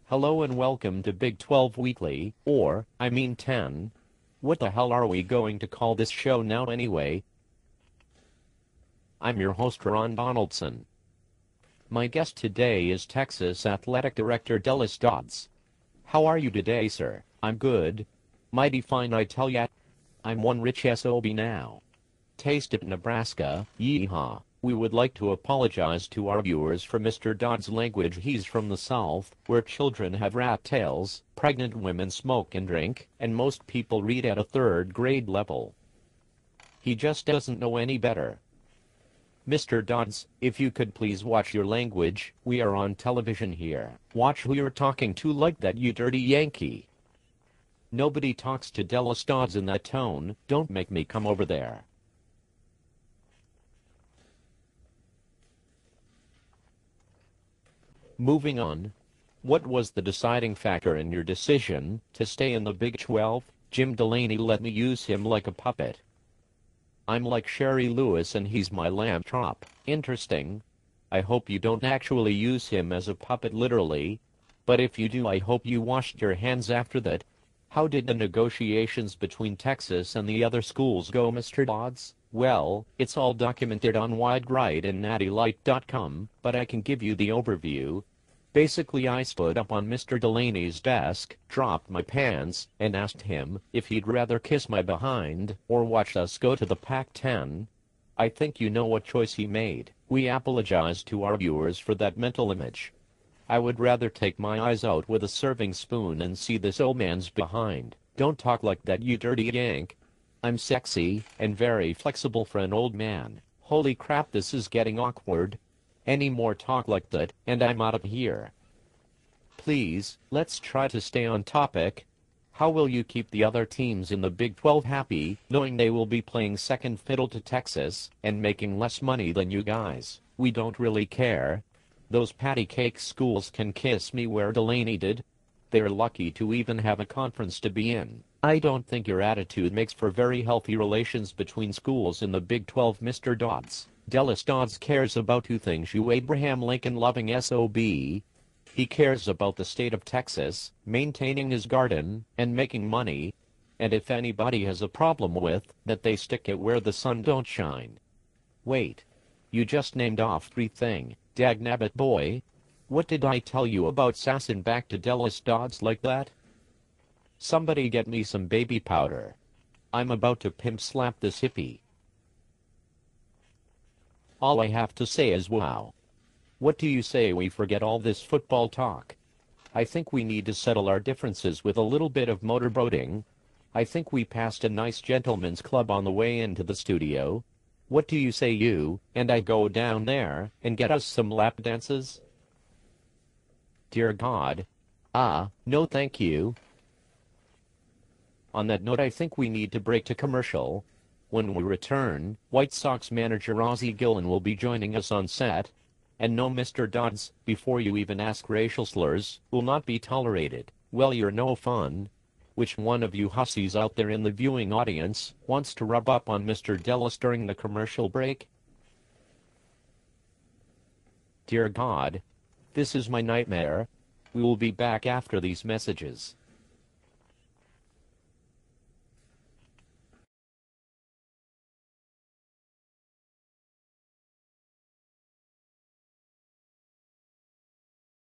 Hello and welcome to Big 12 Weekly, or, I mean 10. What the hell are we going to call this show now anyway? I'm your host Ron Donaldson. My guest today is Texas Athletic Director Dodds. How are you today, sir? I'm good. Mighty fine, I tell ya. I'm one rich SOB now. Taste it, Nebraska, yeehaw. We would like to apologize to our viewers for Mr. Dodds' language. He's from the South, where children have rat tails, pregnant women smoke and drink, and most people read at a third grade level. He just doesn't know any better. Mr. Dodds, if you could please watch your language, we are on television here. Watch who you're talking to like that, you dirty Yankee. Nobody talks to Dodds in that tone. Don't make me come over there. Moving on. What was the deciding factor in your decision to stay in the Big 12? Jim Delaney let me use him like a puppet. I'm like Sherry Lewis and he's my lamb chop. Interesting. I hope you don't actually use him as a puppet literally. But if you do, I hope you washed your hands after that. How did the negotiations between Texas and the other schools go, Mr. Dodds? Well, it's all documented on WideGride and nattylight.com, but I can give you the overview. Basically, I stood up on Mr. Delaney's desk, dropped my pants, and asked him if he'd rather kiss my behind or watch us go to the Pac-10. I think you know what choice he made. We apologize to our viewers for that mental image. I would rather take my eyes out with a serving spoon and see this old man's behind. Don't talk like that, you dirty Yank. I'm sexy and very flexible for an old man. Holy crap, this is getting awkward. Any more talk like that, and I'm out of here. Please, let's try to stay on topic. How will you keep the other teams in the Big 12 happy, knowing they will be playing second fiddle to Texas and making less money than you guys? We don't really care. Those patty cake schools can kiss me where Delaney did. They're lucky to even have a conference to be in. I don't think your attitude makes for very healthy relations between schools in the Big 12, Mr. Dodds. Dodds cares about two things, you Abraham Lincoln loving SOB. He cares about the state of Texas, maintaining his garden, and making money. And if anybody has a problem with that, they stick it where the sun don't shine. Wait. You just named off three things. Dagnabbit boy. What did I tell you about sassin' back to Dodds like that? Somebody get me some baby powder. I'm about to pimp slap this hippie. All I have to say is wow. What do you say we forget all this football talk? I think we need to settle our differences with a little bit of motorboating. I think we passed a nice gentleman's club on the way into the studio. What do you say you and I go down there and get us some lap dances? Dear God. No thank you. On that note, I think we need to break to commercial. When we return, White Sox manager Ozzie Gillen will be joining us on set. And no, Mr. Dodds, before you even ask, racial slurs will not be tolerated. Well, you're no fun. Which one of you hussies out there in the viewing audience wants to rub up on Mr. Dodds during the commercial break? Dear God. This is my nightmare. We will be back after these messages.